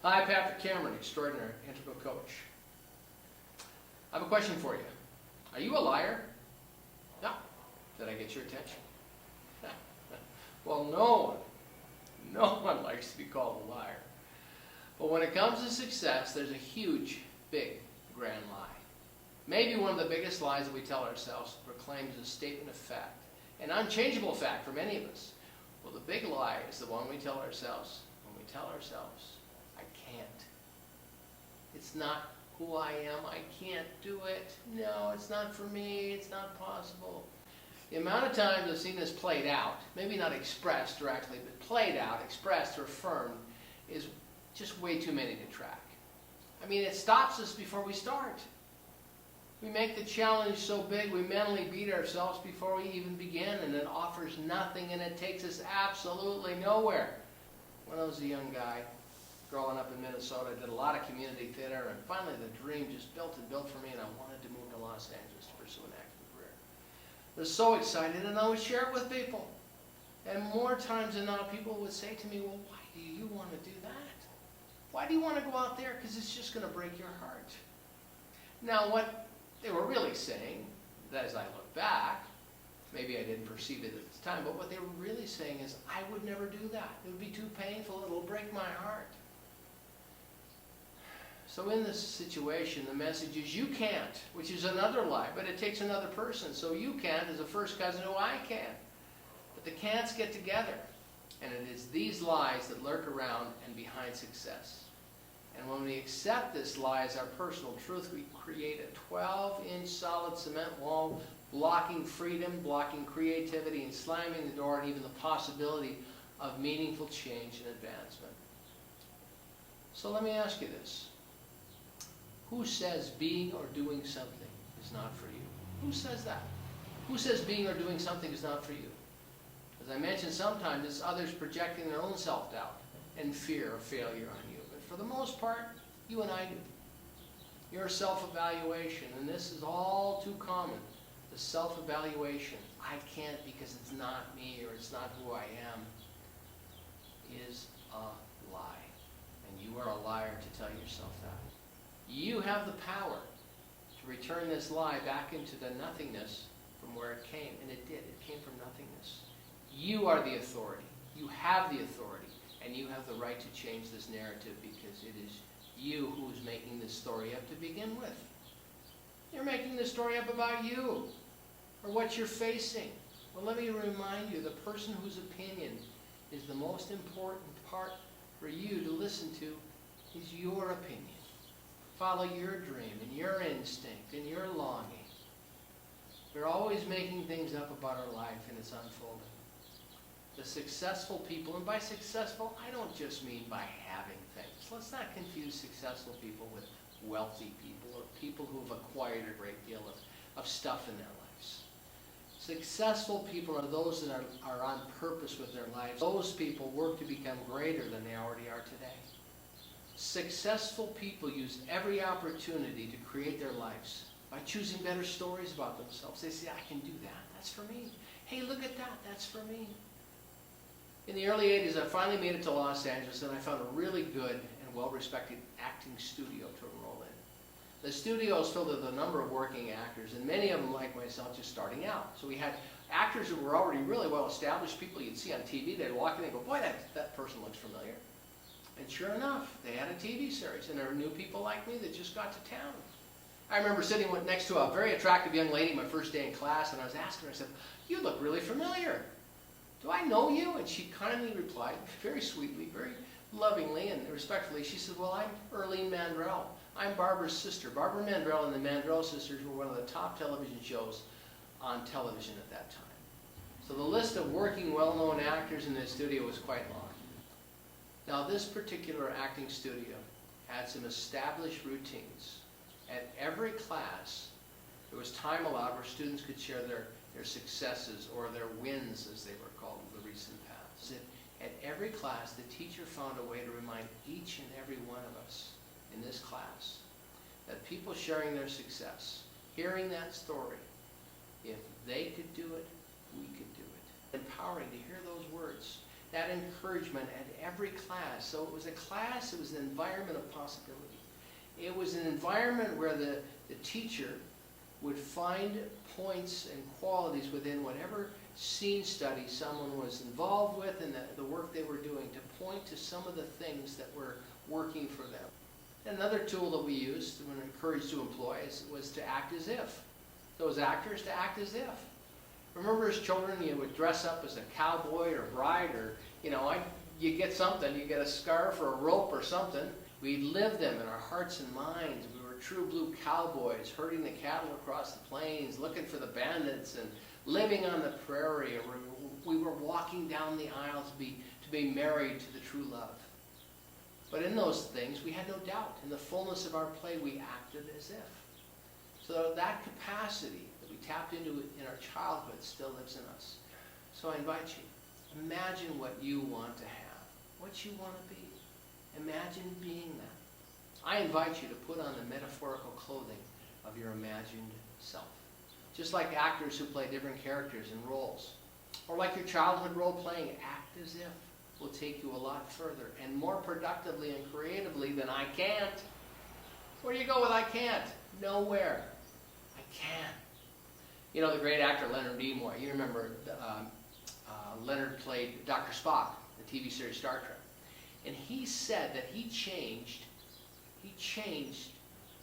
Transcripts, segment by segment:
Hi, Patrick Cameron, extraordinary integral coach. I have a question for you. Are you a liar? No. Did I get your attention? Well, no one likes to be called a liar. But when it comes to success, there's a huge, big, grand lie. Maybe one of the biggest lies that we tell ourselves proclaims a statement of fact, an unchangeable fact for many of us. Well, the big lie is the one we tell ourselves when we tell ourselves, I can't. It's not who I am. I can't do it. No, it's not for me. It's not possible. The amount of times I've seen this played out, maybe not expressed directly, but played out, expressed or affirmed, is just way too many to track. I mean, it stops us before we start. We make the challenge so big, we mentally beat ourselves before we even begin, and it offers nothing, and it takes us absolutely nowhere. When I was a young guy, growing up in Minnesota, I did a lot of community theater, and finally the dream just built and built for me, and I wanted to move to Los Angeles to pursue an acting career. I was so excited, and I would share it with people. And more times than not, people would say to me, well, why do you want to do that? Why do you want to go out there? Because it's just going to break your heart. Now, what they were really saying, as I look back, maybe I didn't perceive it at the time, but what they were really saying is, I would never do that. It would be too painful. It will break my heart. So in this situation, the message is you can't, which is another lie, but it takes another person. So you can't is a first cousin who I can. But the can'ts get together. And it is these lies that lurk around and behind success. And when we accept this lie as our personal truth, we create a 12-inch solid cement wall, blocking freedom, blocking creativity, and slamming the door and even the possibility of meaningful change and advancement. So let me ask you this. Who says being or doing something is not for you? Who says that? Who says being or doing something is not for you? As I mentioned, sometimes it's others projecting their own self-doubt and fear of failure on you. But for the most part, you and I do. Your self-evaluation, and this is all too common, the self-evaluation, I can't because it's not me or it's not who I am, is a lie. And you are a liar to tell yourself that. You have the power to return this lie back into the nothingness from where it came. And it did. It came from nothingness. You are the authority. You have the authority. And you have the right to change this narrative because it is you who is making this story up to begin with. You're making this story up about you or what you're facing. Well, let me remind you, the person whose opinion is the most important part for you to listen to is your opinion. Follow your dream and your instinct and your longing. We're always making things up about our life and it's unfolding. The successful people, and by successful, I don't just mean by having things. Let's not confuse successful people with wealthy people or people who have acquired a great deal of stuff in their lives. Successful people are those that are on purpose with their lives. Those people work to become greater than they already are today. Successful people use every opportunity to create their lives by choosing better stories about themselves. They say, I can do that. That's for me. Hey, look at that. That's for me. In the early 80s, I finally made it to Los Angeles, and I found a really good and well-respected acting studio to enroll in. The studio is filled with a number of working actors, and many of them, like myself, just starting out. So we had actors who were already really well-established, people you'd see on TV. They'd walk in and go, boy, that person looks familiar. And sure enough, they had a TV series, and there were new people like me that just got to town. I remember sitting next to a very attractive young lady my first day in class, and I was asking her, I said, you look really familiar. Do I know you? And she kindly replied, very sweetly, very lovingly and respectfully, she said, well, I'm Erlene Mandrell. I'm Barbara's sister. Barbara Mandrell and the Mandrell Sisters were one of the top television shows on television at that time. So the list of working, well-known actors in the studio was quite long. Now, this particular acting studio had some established routines. At every class, there was time allowed where students could share their successes or their wins, as they were called in the recent past. At every class, the teacher found a way to remind each and every one of us in this class that people sharing their success, hearing that story, if they could do it, we could do it. Empowering to hear those words. that encouragement at every class. So it was a class, it was an environment of possibility. It was an environment where the teacher would find points and qualities within whatever scene study someone was involved with and the work they were doing to point to some of the things that were working for them. Another tool that we used when encouraged to employ was to act as if. Those actors to act as if. Remember as children you would dress up as a cowboy or bride or, you get something, you get a scarf or a rope or something. We'd live them in our hearts and minds. We were true blue cowboys, herding the cattle across the plains, looking for the bandits, and living on the prairie. Or we were walking down the aisle to be married to the true love. But in those things, we had no doubt. In the fullness of our play, we acted as if. So that capacity that we tapped into in our childhood still lives in us. So I invite you, imagine what you want to have, what you want to be. Imagine being that. I invite you to put on the metaphorical clothing of your imagined self. Just like actors who play different characters and roles. Or like your childhood role playing, act as if will take you a lot further and more productively and creatively than I can't. Where do you go with I can't? Nowhere. I can. The great actor Leonard Nimoy, you remember Leonard played Dr. Spock, the TV series Star Trek. And he said that he changed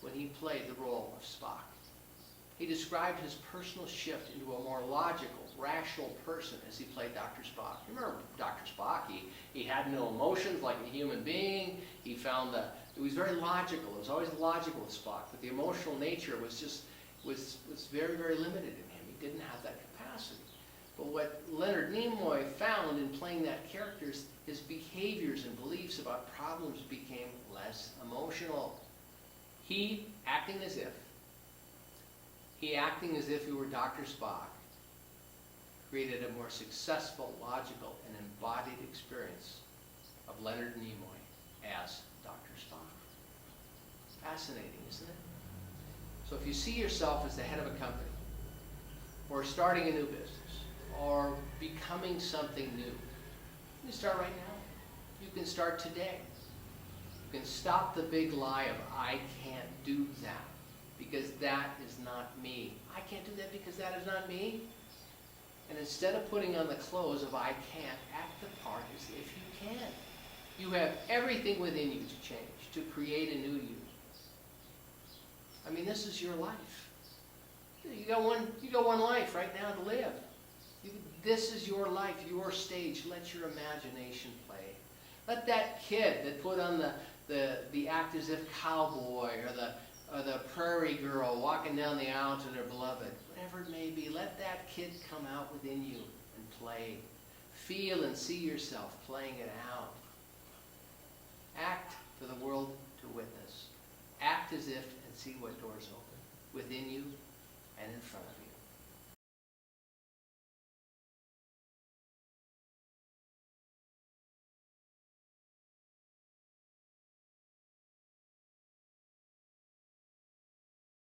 when he played the role of Spock. He described his personal shift into a more logical, rational person as he played Dr. Spock. You remember Dr. Spock? He had no emotions like a human being. He found that it was very logical. It was always logical with Spock, but the emotional nature was very, very limited in him. He didn't have that capacity. But what Leonard Nimoy found in playing that character is his behaviors and beliefs about problems became less emotional. He acting as if he were Dr. Spock, created a more successful, logical, and embodied experience of Leonard Nimoy as Dr. Spock. Fascinating, isn't it? So if you see yourself as the head of a company, or starting a new business, or becoming something new, you can start right now. You can start today. You can stop the big lie of I can't do that because that is not me. I can't do that because that is not me. And instead of putting on the clothes of I can't, act the part as if you can. You have everything within you to change, to create a new you. I mean, this is your life. You got one life right now to live. This is your life, your stage. Let your imagination play. Let that kid that put on the act as if cowboy or the prairie girl walking down the aisle to their beloved, whatever it may be, let that kid come out within you and play. Feel and see yourself playing it out. Act for the world to witness. Act as if and see what doors open within you and in front of you.